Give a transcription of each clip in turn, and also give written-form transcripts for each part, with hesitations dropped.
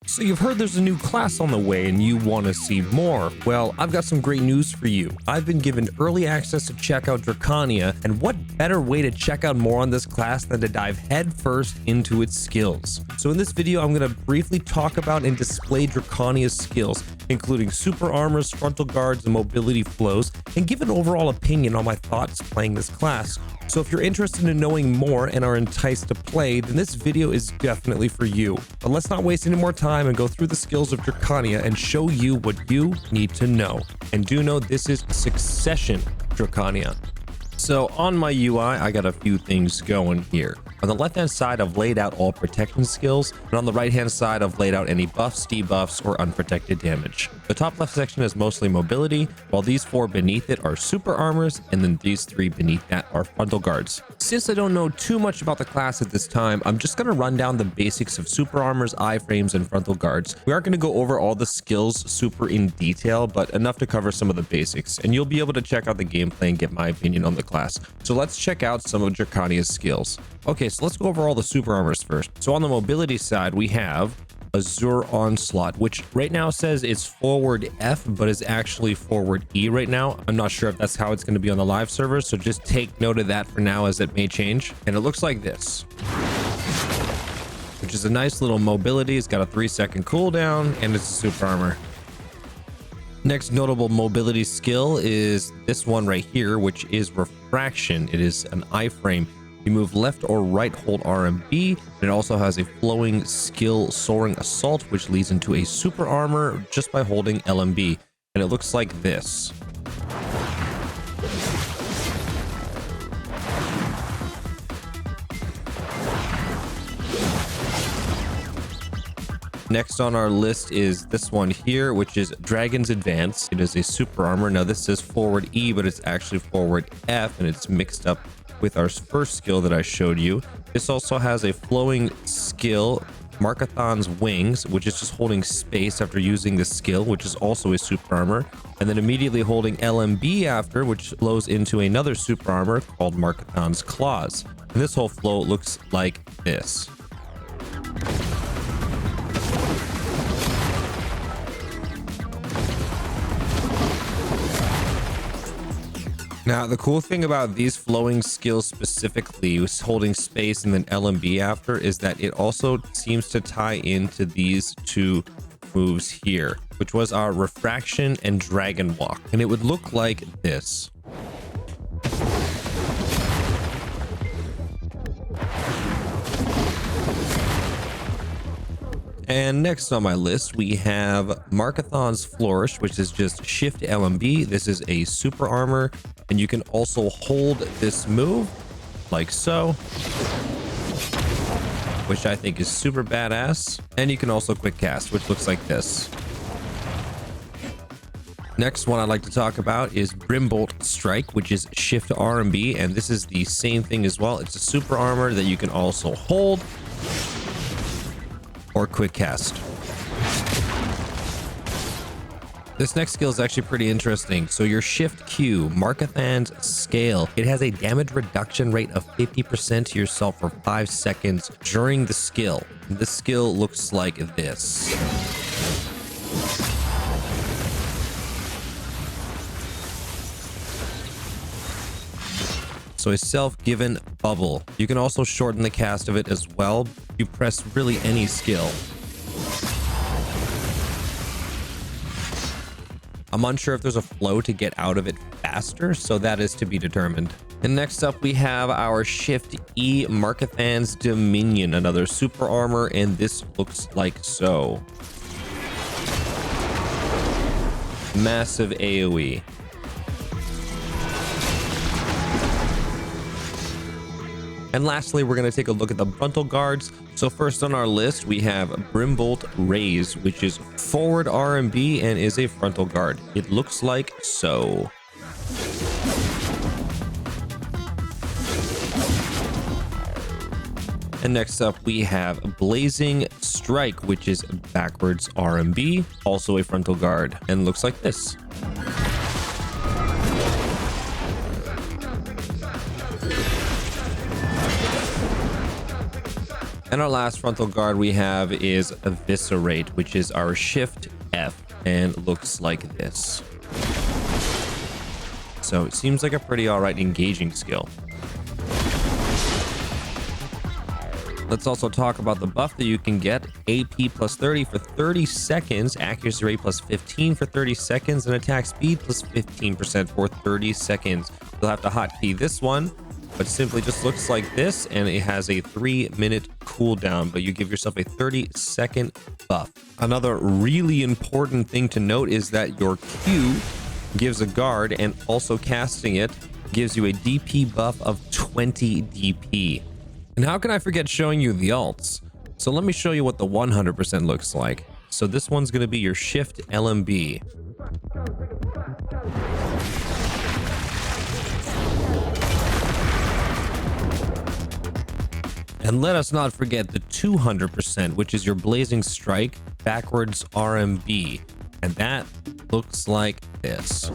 So you've heard there's a new class on the way and you want to see more. Well, I've got some great news for you. I've been given early access to check out Drakania, and what better way to check out more on this class than to dive headfirst into its skills. So in this video, I'm going to briefly talk about and display Drakania's skills, including super armors, frontal guards, and mobility flows, and give an overall opinion on my thoughts playing this class. So if you're interested in knowing more and are enticed to play, then this video is definitely for you. But let's not waste any more time and go through the skills of Drakania and show you what you need to know. And do know this is Succession Drakania. So on my UI, I got a few things going here. On the left-hand side, I've laid out all protection skills, and on the right-hand side, I've laid out any buffs, debuffs, or unprotected damage. The top left section is mostly mobility, while these 4 beneath it are super armors, and then these 3 beneath that are frontal guards. Since I don't know too much about the class at this time, I'm just going to run down the basics of super armors, iframes, and frontal guards. We aren't going to go over all the skills super in detail, but enough to cover some of the basics, and you'll be able to check out the gameplay and get my opinion on the class. So let's check out some of Drakania's skills. Okay, so let's go over all the super armors first. So on the mobility side, we have Azure Onslaught, which right now says it's forward F, but is actually forward E right now. I'm not sure if that's how it's going to be on the live server, so just take note of that for now, as it may change. And it looks like this, which is a nice little mobility. It's got a 3-second cooldown, and it's a super armor. Next notable mobility skill is this one right here, which is Refraction. It is an iframe. You move left or right, hold R and B. And it also has a flowing skill, Soaring Assault, which leads into a super armor just by holding L and B. And it looks like this. Next on our list is this one here, which is Dragon's Advance. It is a super armor. Now this says forward E, but it's actually forward F, and it's mixed up with our first skill that I showed you. This also has a flowing skill, Markathans Wings, which is just holding space after using the skill, which is also a super armor, and then immediately holding L and B after, which flows into another super armor called Markathans Claws. And this whole flow looks like this. Now, the cool thing about these flowing skills specifically, holding space and then L and B after, is that it also seems to tie into these 2 moves here, which was our Refraction and Dragon Walk. And it would look like this. And next on my list, we have Markathans Flourish, which is just Shift L and B. This is a super armor, and you can also hold this move like so, which I think is super badass. And you can also quick cast, which looks like this. Next one I'd like to talk about is Brimbolt Strike, which is Shift R and B, and this is the same thing as well. It's a super armor that you can also hold or quick cast. This next skill is actually pretty interesting. So your Shift Q, Markathans Scale, it has a damage reduction rate of 50% to yourself for 5 seconds during the skill. This skill looks like this. So a self-given bubble. You can also shorten the cast of it as well. You press really any skill. I'm unsure if there's a flow to get out of it faster, so that is to be determined. And next up, we have our Shift E Markathans Dominion, another super armor, and this looks like so. Massive AoE. And lastly, we're going to take a look at the frontal guards. So first on our list, we have Brimbolt Raze, which is forward R and B and is a frontal guard. It looks like so. And next up, we have Blazing Strike, which is backwards R and B, also a frontal guard, and looks like this. And our last frontal guard we have is Eviscerate, which is our Shift F, and looks like this. So it seems like a pretty alright engaging skill. Let's also talk about the buff that you can get. AP plus 30 for 30 seconds, accuracy rate plus 15 for 30 seconds, and attack speed plus 15% for 30 seconds. You'll have to hotkey this one, but simply just looks like this, and it has a 3-minute cooldown, but you give yourself a 30-second buff. Another really important thing to note is that your Q gives a guard, and also casting it gives you a DP buff of 20 DP. And how can I forget showing you the alts? So let me show you what the 100% looks like. So this one's going to be your Shift LMB. And let us not forget the 200%, which is your Blazing Strike backwards RMB. And that looks like this.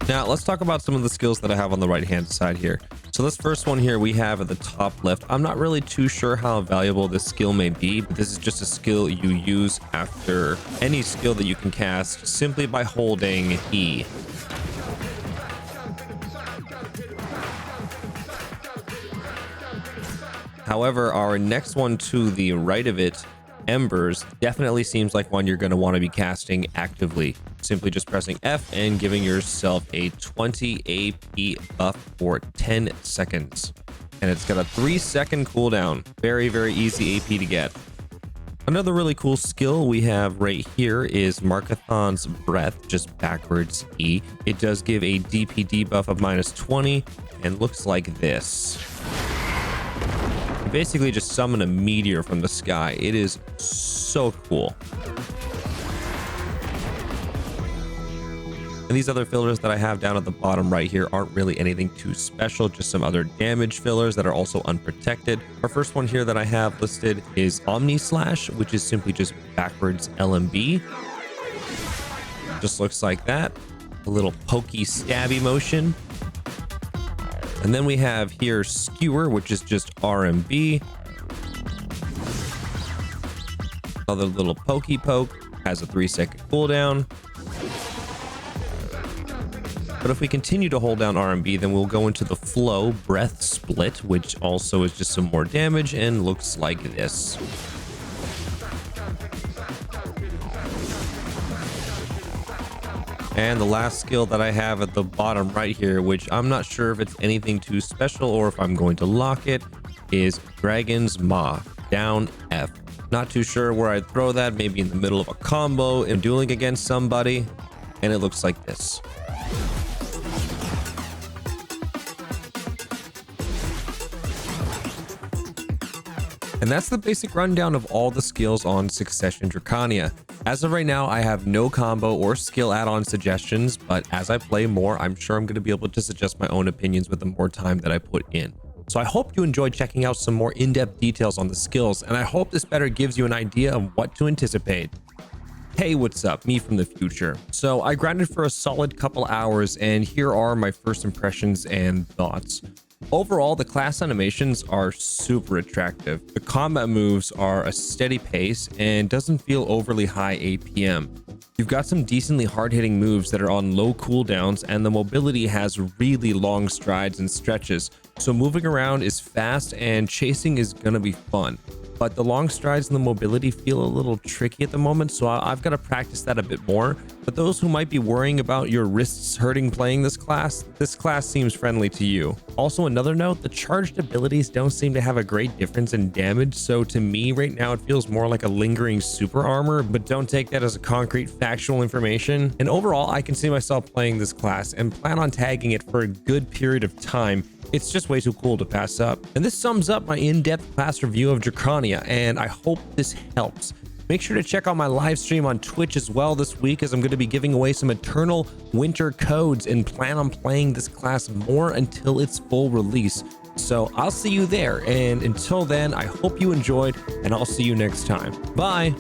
Now, let's talk about some of the skills that I have on the right-hand side here. So this first one here we have at the top left. I'm not really too sure how valuable this skill may be, but this is just a skill you use after any skill that you can cast simply by holding E. However, our next one to the right of it, Embers, definitely seems like one you're going to want to be casting actively. Simply just pressing F and giving yourself a 20 AP buff for 10 seconds. And it's got a 3-second cooldown. Very, very easy AP to get. Another really cool skill we have right here is Markathans Breath, just backwards E. It does give a DP debuff of -20 and looks like this. Basically just summon a meteor from the sky. It is so cool. And these other fillers that I have down at the bottom right here aren't really anything too special, just some other damage fillers that are also unprotected. Our first one here that I have listed is Omnislash, which is simply just backwards LMB. Just looks like that. A little pokey stabby motion. And then we have here Skewer, which is just RMB. Another little pokey poke, has a 3-second cooldown. But if we continue to hold down RMB, then we'll go into the Flow Breath Split, which also is just some more damage and looks like this. And the last skill that I have at the bottom right here, which I'm not sure if it's anything too special or if I'm going to lock it, is Dragon's Maw, down F. Not too sure where I'd throw that, maybe in the middle of a combo and dueling against somebody, and it looks like this. And that's the basic rundown of all the skills on Succession Drakania. As of right now, I have no combo or skill add-on suggestions, but as I play more, I'm sure I'm going to be able to suggest my own opinions with the more time that I put in. So I hope you enjoyed checking out some more in-depth details on the skills, and I hope this better gives you an idea of what to anticipate. Hey, what's up? Me from the future. So I grinded for a solid couple hours, and here are my first impressions and thoughts. Overall, the class animations are super attractive. The combat moves are a steady pace and doesn't feel overly high APM. You've got some decently hard-hitting moves that are on low cooldowns, and the mobility has really long strides and stretches, so moving around is fast and chasing is gonna be fun. But the long strides and the mobility feel a little tricky at the moment, so I've got to practice that a bit more. But those who might be worrying about your wrists hurting playing this class seems friendly to you. Also, another note, the charged abilities don't seem to have a great difference in damage, so to me right now it feels more like a lingering super armor, but don't take that as a concrete factual information. And overall, I can see myself playing this class and plan on tagging it for a good period of time. It's just way too cool to pass up. And this sums up my in-depth class review of Drakania, and I hope this helps. Make sure to check out my live stream on Twitch as well this week, as I'm going to be giving away some Eternal Winter codes and plan on playing this class more until its full release. So I'll see you there, and until then, I hope you enjoyed, and I'll see you next time. Bye!